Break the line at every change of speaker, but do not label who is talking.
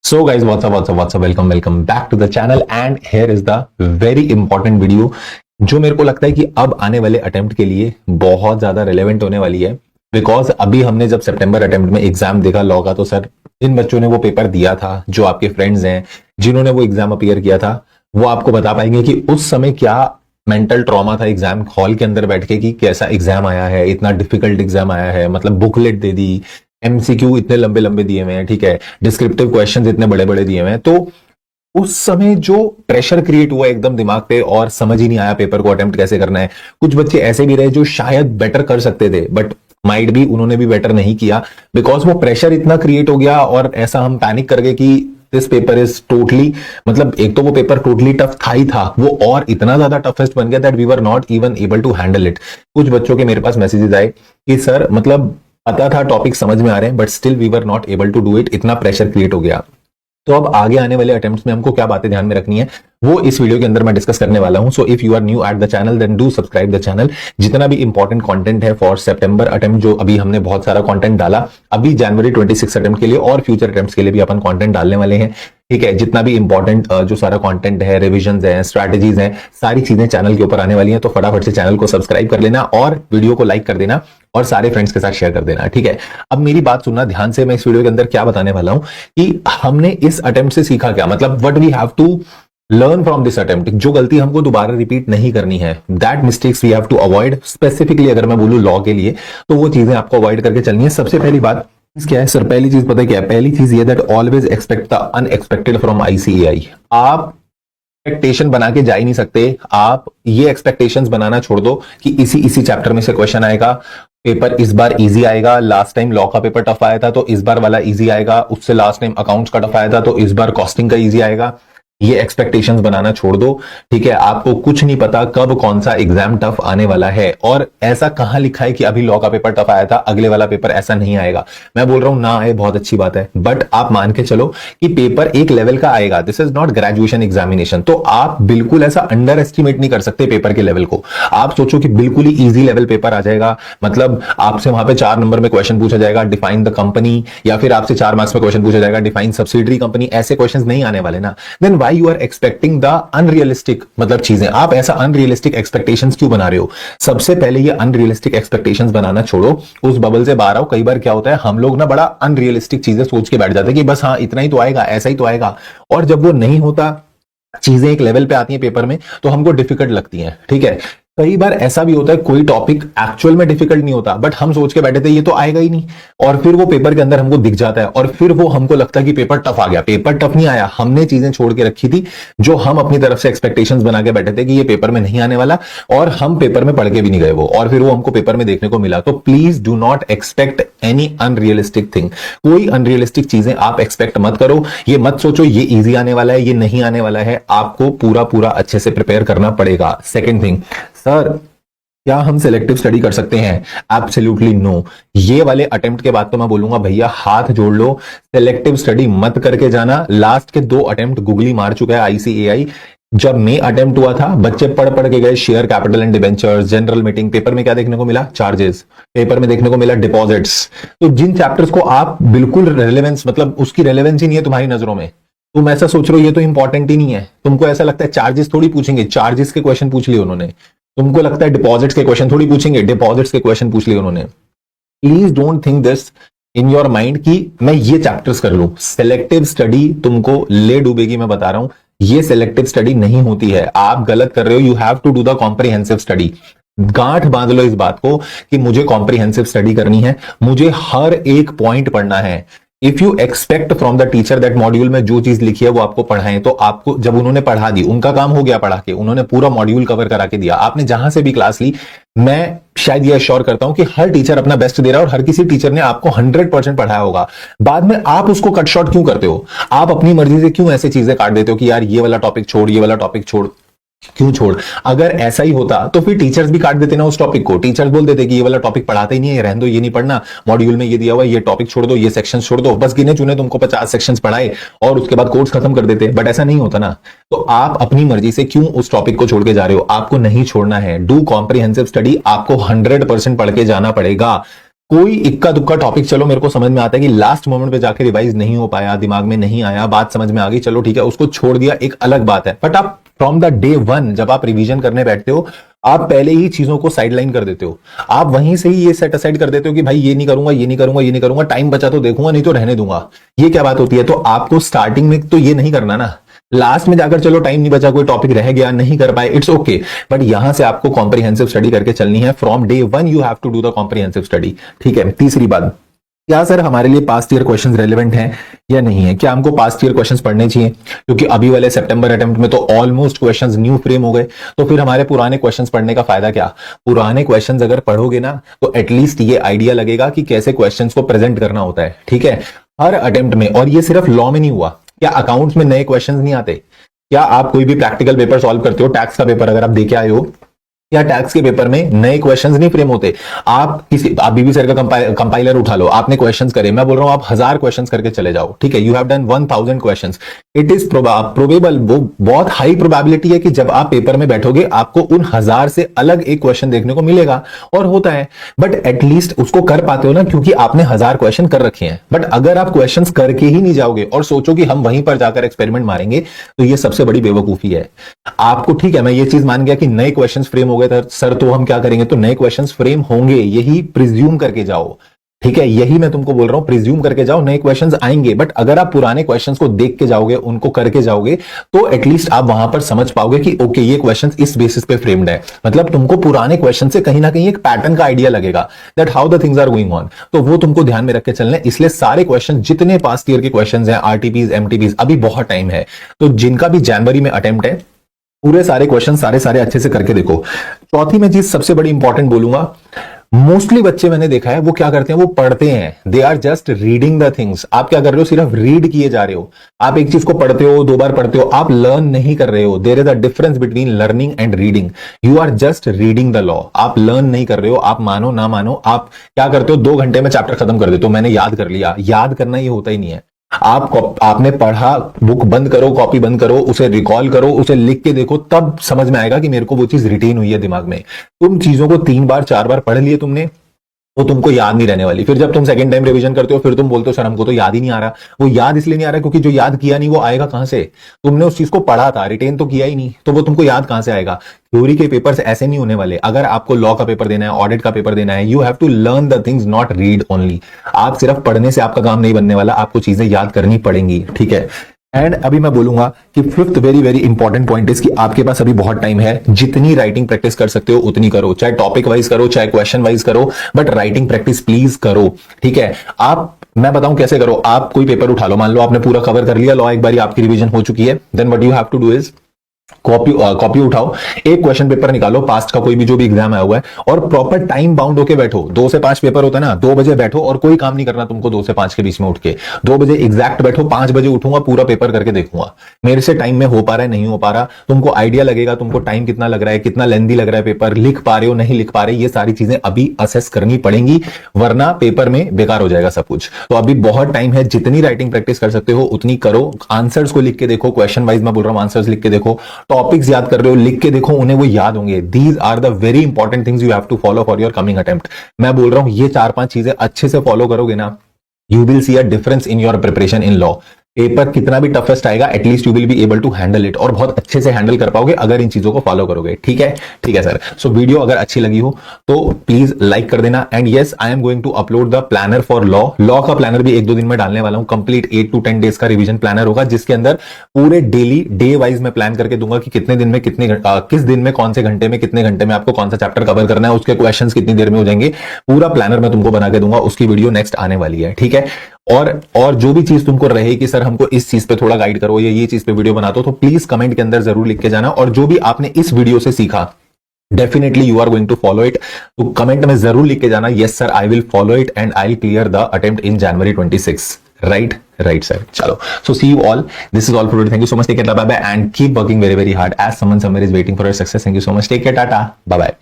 So guys, what's up, welcome back to the channel and here is the very important video जो मेरे को लगता है कि अब आने वाले अटेम्प्ट के लिए बहुत ज्यादा रिलेवेंट होने वाली है। बिकॉज अभी हमने जब सितंबर अटेम्प्ट में एग्जाम देखा लॉ का, तो सर जिन बच्चों ने वो पेपर दिया था, जो आपके फ्रेंड्स हैं जिन्होंने वो एग्जाम अपीयर किया था, वो आपको बता पाएंगे कि उस समय क्या मेंटल ट्रॉमा था एग्जाम हॉल के अंदर बैठ के, कि कैसा एग्जाम आया है, इतना डिफिकल्ट एग्जाम आया है। मतलब बुकलेट दे दी, एमसीक्यू इतने लंबे लंबे दिए हुए हैं, ठीक है, डिस्क्रिप्टिव क्वेश्चंस इतने बड़े बड़े दिए हुए हैं। तो उस समय जो प्रेशर क्रिएट हुआ एकदम दिमाग पे और समझ ही नहीं आया पेपर को अटेम्प्ट कैसे करना है। कुछ बच्चे ऐसे भी रहे जो शायद बेटर कर सकते थे, बट माइट भी उन्होंने भी बेटर नहीं किया बिकॉज वो प्रेशर इतना क्रिएट हो गया और ऐसा हम पैनिक कर गए कि दिस पेपर इज टोटली, मतलब एक तो वो पेपर टोटली टफ था ही था, वो और इतना ज्यादा टफेस्ट बन गया that we were not even able to handle it. कुछ बच्चों के मेरे पास मैसेजेस आए कि सर मतलब पता था टॉपिक समझ में आ रहे हैं but still we were not able to do it, इतना प्रेशर क्रिएट हो गया। तो अब आगे आने वाले अटेम्प्ट्स में हमको क्या बातें ध्यान में रखनी है वो इस वीडियो के अंदर मैं डिस्कस करने वाला हूं। So if you are new at the channel then do subscribe the channel. जितना भी इंपॉर्टेंट कंटेंट है फॉर सितंबर अटेम्प्ट, जो अभी हमने बहुत सारा कंटेंट डाला, अभी जनवरी 26 अटेम्प्ट के लिए और फ्यूचर अटेम्प्ट्स के लिए भी अपन कंटेंट डालने वाले हैं, ठीक है। जितना भी इंपॉर्टेंट जो सारा कंटेंट है, रिविजन है, स्ट्रैटेजीज हैं, सारी चीजें चैनल के ऊपर आने वाली हैं। तो फटाफट से चैनल को सब्सक्राइब कर लेना और वीडियो को लाइक कर देना और सारे फ्रेंड्स के साथ शेयर कर देना, ठीक है। अब मेरी बात सुनना ध्यान से, मैं इस वीडियो के अंदर क्या बताने वाला हूं कि हमने इस अटेम्प्ट से सीखा क्या, मतलब what we have to learn from this attempt. जो गलती हमको दोबारा रिपीट नहीं करनी है, that mistakes we have to avoid. Specifically अगर मैं बोलूं लॉ के लिए, तो वो चीजें आपको अवॉइड करके चलनी है। सबसे पहली बात क्या है सर? पहली चीज पता है क्या है? पहली चीज ये that always expect the unexpected from ICAI. आप एक्सपेक्टेशन बना के जा ही नहीं सकते। आप ये एक्सपेक्टेशंस बनाना छोड़ दो कि इसी चैप्टर में से क्वेश्चन आएगा, पेपर इस बार इजी आएगा, लास्ट टाइम लॉ का पेपर टफ आया था तो इस बार वाला इजी आएगा, उससे लास्ट टाइम अकाउंट्स का टफ आया था तो इस बार कॉस्टिंग का इजी आएगा। ये एक्सपेक्टेशंस बनाना छोड़ दो, ठीक है। आपको कुछ नहीं पता कब कौन सा एग्जाम टफ आने वाला है, और ऐसा कहां लिखा है कि अभी लॉ का पेपर टफ आया था अगले वाला पेपर ऐसा नहीं आएगा। मैं बोल रहा हूं ना आए बहुत अच्छी बात है, बट आप मान के चलो कि पेपर एक लेवल का आएगा। This is not graduation examination. तो आप बिल्कुल ऐसा अंडर एस्टिमेट नहीं कर सकते पेपर के लेवल को। आप सोचो कि बिल्कुल ही ईजी लेवल पेपर आ जाएगा, मतलब आपसे वहां पे 4 नंबर में क्वेश्चन पूछा जाएगा डिफाइन द कंपनी, या फिर आपसे 4 मार्क्स में क्वेश्चन पूछा जाएगा डिफाइन सब्सिडरी कंपनी। ऐसे क्वेश्चन नहीं आने वाले ना। Then why you are expecting the unrealistic, मतलब चीजें आप ऐसा अनरियलिस्टिक एक्सपेक्टेशंस क्यों बना रहे हो? सबसे पहले ये अनरियलिस्टिक एक्सपेक्टेशंस बनाना छोड़ो, उस बबल से बाहर आओ। कई बार क्या होता है, हम लोग ना बड़ा अनरियलिस्टिक चीजें सोच के बैठ जाते हैं कि बस हाँ इतना ही तो आएगा, ऐसा ही तो आएगा, और जब वो नहीं होता, चीजें एक लेवल पे आती हैं पेपर में तो हमको डिफिकल्ट लगती हैं, ठीक है। कई बार ऐसा भी होता है कोई टॉपिक एक्चुअल में डिफिकल्ट नहीं होता, बट हम सोच के बैठे थे ये तो आएगा ही नहीं, और फिर वो पेपर के अंदर हमको दिख जाता है और फिर वो हमको लगता है कि पेपर टफ आ गया। पेपर टफ नहीं आया, हमने चीजें छोड़ के रखी थी जो हम अपनी तरफ से एक्सपेक्टेशंस बना के बैठे थे कि ये पेपर में नहीं आने वाला, और हम पेपर में पढ़ के भी नहीं गए वो, और फिर वो हमको पेपर में देखने को मिला। तो please do not expect any unrealistic thing. कोई अनरियलिस्टिक चीजें आप एक्सपेक्ट मत करो। ये मत सोचो ये इजी आने वाला है, ये नहीं आने वाला है। आपको पूरा पूरा अच्छे से प्रिपेयर करना पड़ेगा। सेकेंड थिंग, सर क्या हम सिलेक्टिव स्टडी कर सकते हैं? Absolutely no. ये वाले अटेम्प्ट के बाद तो मैं बोलूंगा भैया हाथ जोड़ लो, सिलेक्टिव स्टडी मत करके जाना। लास्ट के 2 अटेम्प्ट गूगली मार चुका है आईसीएआई। जब मे अटेम्प्ट हुआ था, बच्चे पढ़ पढ़ के गए share capital and debentures, general meeting. Paper में क्या देखने को मिला? चार्जेस। पेपर में देखने को मिला डिपॉजिट्स। तो जिन चैप्टर्स को आप बिल्कुल रेलेवेंस, मतलब उसकी रेलेवेंस ही नहीं है तुम्हारी नजरों में, तुम ऐसा सोच रहे हो ये तो इंपॉर्टेंट ही नहीं है, तुमको ऐसा लगता है चार्जेस थोड़ी पूछेंगे, चार्जेस के क्वेश्चन पूछ लिए उन्होंने। तुमको लगता है डिपॉजिट्स के क्वेश्चन थोड़ी पूछेंगे, डिपॉजिट्स के क्वेश्चन पूछ लिए उन्होंने। Please don't think this in your mind कि मैं ये चैप्टर्स कर लूं। सिलेक्टिव स्टडी तुमको ले डूबेगी, मैं बता रहा हूं। ये सिलेक्टिव स्टडी नहीं होती है, आप गलत कर रहे हो। You have to do the comprehensive study. गांठ बांध लो इस बात को कि मुझे कॉम्प्रिहेंसिव स्टडी करनी है, मुझे हर एक पॉइंट पढ़ना है। If you expect from the teacher that module में जो चीज लिखी है वो आपको पढ़ाएं, तो आपको जब उन्होंने पढ़ा दी, उनका काम हो गया पढ़ा के, उन्होंने पूरा मॉड्यूल कवर करा के दिया। आपने जहां से भी क्लास ली, मैं शायद ये अश्योर करता हूं कि हर टीचर अपना बेस्ट दे रहा है और हर किसी टीचर ने आपको 100% पढ़ाया होगा। बाद में आप उसको कट शॉर्ट क्यों करते हो? आप अपनी मर्जी से क्यों ऐसी चीजें काट देते हो कि यार ये वाला टॉपिक छोड़, ये वाला टॉपिक छोड़? क्यों छोड़? अगर ऐसा ही होता तो फिर टीचर्स भी काट देते ना उस टॉपिक को। टीचर्स बोल देते कि ये वाला टॉपिक पढ़ाते ही नहीं है, रहने दो, ये नहीं पढ़ना, मॉड्यूल में ये दिया हुआ है, ये टॉपिक छोड़ दो, ये सेक्शन छोड़ दो। बस गिने चुने तुमको 50 सेक्शंस पढ़ाए और उसके बाद कोर्स खत्म कर देते। बट ऐसा नहीं होता ना। तो आप अपनी मर्जी से क्यों उस टॉपिक को छोड़ के जा रहे हो? आपको नहीं छोड़ना है। डू कॉम्प्रिहेंसिव स्टडी, आपको 100% पढ़ के जाना पड़ेगा। कोई इक्का दुक्का टॉपिक चलो मेरे को समझ में आता है कि लास्ट मोमेंट पे जाके रिवाइज नहीं हो पाया, दिमाग में नहीं आया, बात समझ में आ गई, चलो ठीक है उसको छोड़ दिया, एक अलग बात है। बट आप फ्रॉम द डे वन जब आप रिवीजन करने बैठते हो, आप पहले ही चीजों को साइडलाइन कर देते हो। आप वहीं से ही ये सेट असाइड कर देते हो कि भाई ये नहीं करूंगा, ये नहीं करूंगा, ये नहीं करूंगा, टाइम बचा तो देखूंगा, नहीं तो रहने दूंगा। ये क्या बात होती है? तो आपको स्टार्टिंग में तो ये नहीं करना ना, लास्ट में जाकर चलो टाइम नहीं बचा, कोई टॉपिक रह गया, नहीं कर पाए, इट्स ओके। बट यहां से आपको कॉम्प्रिहेंसिव स्टडी करके चलनी है। From day one you have to do the comprehensive study. ठीक है। तीसरी बात, क्या सर हमारे लिए पास्ट ईयर क्वेश्चंस रेलेवेंट हैं या नहीं है? क्या हमको पास्ट ईयर क्वेश्चंस पढ़ने चाहिए? क्योंकि अभी वाले सितंबर अटेम्प्ट में तो ऑलमोस्ट क्वेश्चंस न्यू फ्रेम हो गए, तो फिर हमारे पुराने क्वेश्चंस पढ़ने का फायदा क्या? पुराने क्वेश्चंस अगर पढ़ोगे ना तो एटलीस्ट ये आइडिया लगेगा कि कैसे क्वेश्चंस को प्रेजेंट करना होता है। ठीक है। हर अटेम्प्ट में, और ये सिर्फ लॉ में नहीं हुआ, क्या अकाउंट्स में नए क्वेश्चंस नहीं आते? क्या आप कोई भी प्रैक्टिकल पेपर सॉल्व करते हो, टैक्स का पेपर अगर आप देके आए हो, या टैक्स के पेपर में नए क्वेश्चंस नहीं फ्रेम होते? आप बीबी सर का कंपाइलर उठा लो, आपने क्वेश्चंस करे, मैं बोल रहा हूं आप 1000 क्वेश्चंस करके चले जाओ। ठीक है। You have done 1000 questions. It is probable, वो बहुत हाई प्रोबेबिलिटी है कि जब आप पेपर में बैठोगे आपको उन 1000 से अलग एक क्वेश्चन देखने को मिलेगा, और होता है। बट एटलीस्ट उसको कर पाते हो ना, क्योंकि आपने 1000 क्वेश्चन कर रखे हैं। बट अगर आप क्वेश्चन करके ही नहीं जाओगे और सोचो कि हम वहीं पर जाकर एक्सपेरिमेंट मारेंगे, तो ये सबसे बड़ी बेवकूफी है आपको। ठीक है, मैं ये चीज मान गया कि नए क्वेश्चन फ्रेम हो गए सर, तो हम क्या करेंगे? तो नए क्वेश्चंस फ्रेम होंगे, यही प्रिज्यूम करके जाओ। ठीक है, यही मैं तुमको बोल रहा हूं, प्रिज्यूम करके जाओ, नए क्वेश्चंस आएंगे। बट अगर आप पुराने क्वेश्चंस को देख के जाओगे, उनको करके जाओगे, तो एटलीस्ट आप वहां पर समझ पाओगे कि ओके ये क्वेश्चंस इस बेसिस पे फ्रेम्ड है। मतलब तुमको पुराने क्वेश्चन से कहीं ना कहीं एक पैटर्न का आइडिया लगेगा, that how the things are going on. तो वो तुमको ध्यान में रख के चलना है। इसलिए सारे क्वेश्चन, जितने पास्ट ईयर के क्वेश्चन है, आरटीपीज, एमटीपीज, अभी बहुत टाइम है, तो जिनका भी जनवरी में अटेम्प्ट है, पूरे सारे क्वेश्चन सारे अच्छे से करके देखो। चौथी में चीज सबसे बड़ी इंपॉर्टेंट बोलूंगा, मोस्टली बच्चे मैंने देखा है वो क्या करते हैं, वो पढ़ते हैं, they are just reading the things. आप क्या कर रहे हो? सिर्फ रीड किए जा रहे हो। आप एक चीज को पढ़ते हो, 2 बार पढ़ते हो, आप लर्न नहीं कर रहे हो। There is a difference between learning and reading. You are just reading the law, आप लर्न नहीं कर रहे हो। आप मानो ना मानो, आप क्या करते हो? 2 घंटे में चैप्टर खत्म कर देते हो, मैंने याद कर लिया। याद करना ये होता ही नहीं है। आपने पढ़ा, बुक बंद करो, कॉपी बंद करो, उसे रिकॉल करो, उसे लिख के देखो, तब समझ में आएगा कि मेरे को वो चीज रिटेन हुई है दिमाग में। तुम चीजों को 3 बार 4 बार पढ़ लिए तुमने, वो तुमको याद नहीं रहने वाली। फिर जब तुम सेकंड टाइम रिवीजन करते हो, फिर तुम बोलते हो सर हमको तो याद ही नहीं आ रहा। वो याद इसलिए नहीं आ रहा क्योंकि जो याद किया नहीं वो आएगा कहां से? तुमने उस चीज को पढ़ा था, रिटेन तो किया ही नहीं, तो वो तुमको याद कहां से आएगा? थ्योरी के पेपर्स ऐसे नहीं होने वाले। अगर आपको लॉ का पेपर देना है, ऑडिट का पेपर देना है, you have to learn the things, not read only. आप सिर्फ पढ़ने से आपका काम नहीं बनने वाला, आपको चीजें याद करनी पड़ेंगी। ठीक है। एंड अभी मैं बोलूंगा कि fifth very very important point is कि आपके पास अभी बहुत टाइम है। जितनी राइटिंग प्रैक्टिस कर सकते हो उतनी करो, चाहे टॉपिक वाइज करो, चाहे क्वेश्चन वाइज करो, बट राइटिंग प्रैक्टिस प्लीज करो। ठीक है। मैं बताऊं कैसे करो। आप कोई पेपर उठा लो, मान लो आपने पूरा कवर कर लिया लॉ, एक बारी आपकी रिवीजन हो चुकी है, then what you have to do is copy उठाओ, एक क्वेश्चन पेपर निकालो, पास्ट का कोई भी जो भी एग्जाम आया हुआ है, और प्रॉपर टाइम बाउंड होके बैठो। 2 से 5 पेपर होता है ना, 2 बजे बैठो और कोई काम नहीं करना तुमको 2 से 5 के बीच में उठ के। 2 बजे एग्जैक्ट बैठो, 5 बजे उठूंगा, पूरा पेपर करके देखूंगा मेरे से टाइम में हो पा रहा है नहीं हो पा रहा। तुमको आइडिया लगेगा, तुमको टाइम कितना लग रहा है, कितना लेंदी लग रहा है पेपर, लिख पा रहे हो नहीं लिख पा रहे, ये सारी चीजें अभी असेस करनी पड़ेंगी, वरना पेपर में बेकार हो जाएगा सब कुछ। तो अभी बहुत टाइम है, जितनी राइटिंग प्रैक्टिस कर सकते हो उतनी करो। आंसर्स को लिख के देखो, क्वेश्चन वाइज मैं बोल रहा हूं, आंसर्स लिख के देखो, टॉपिक्स याद कर रहे हो लिख के देखो, उन्हें वो याद होंगे। These are the very important things you have to follow for your coming attempt. मैं बोल रहा हूं ये 4-5 चीजें अच्छे से फॉलो करोगे ना, you will see a difference in your preparation in law. Paper कितना भी टफेस्ट आएगा, at least you will be able to handle it, और बहुत अच्छे से हैंडल कर पाओगे अगर इन चीजों को फॉलो करोगे। ठीक है, ठीक है सर। सो वीडियो अगर अच्छी लगी हो तो प्लीज लाइक कर देना। And yes, I am going to upload the planner for law का प्लानर भी 1-2 दिन में डालने वाला हूं। कंप्लीट 8 to 10 डेज का रिवीजन प्लानर होगा, जिसके अंदर पूरे डेली डे वाइज मैं प्लान करके दूंगा कि कितने दिन में किस दिन में कौन से घंटे में कितने घंटे में आपको कौन सा चैप्टर कवर करना है, उसके क्वेश्चंस कितनी देर में हो जाएंगे, पूरा प्लानर मैं तुमको बना के दूंगा। उसकी वीडियो नेक्स्ट आने वाली है। ठीक है। और जो भी चीज तुमको रहे कि सर हमको इस चीज पे थोड़ा गाइड करो या ये चीज पे वीडियो बना दो, तो प्लीज कमेंट के अंदर जरूर लिख के जाना। और जो भी आपने इस वीडियो से सीखा, definitely you are going to follow it, तो कमेंट में जरूर लिख के जाना, yes sir I will follow it and I will clear the attempt in January 26। Right sir. चलो, so see you all, this is all for today, thank you so much, take care, bye bye, and keep working very very hard as someone somewhere is waiting for your success. Thank you so much, take care, tata, bye bye.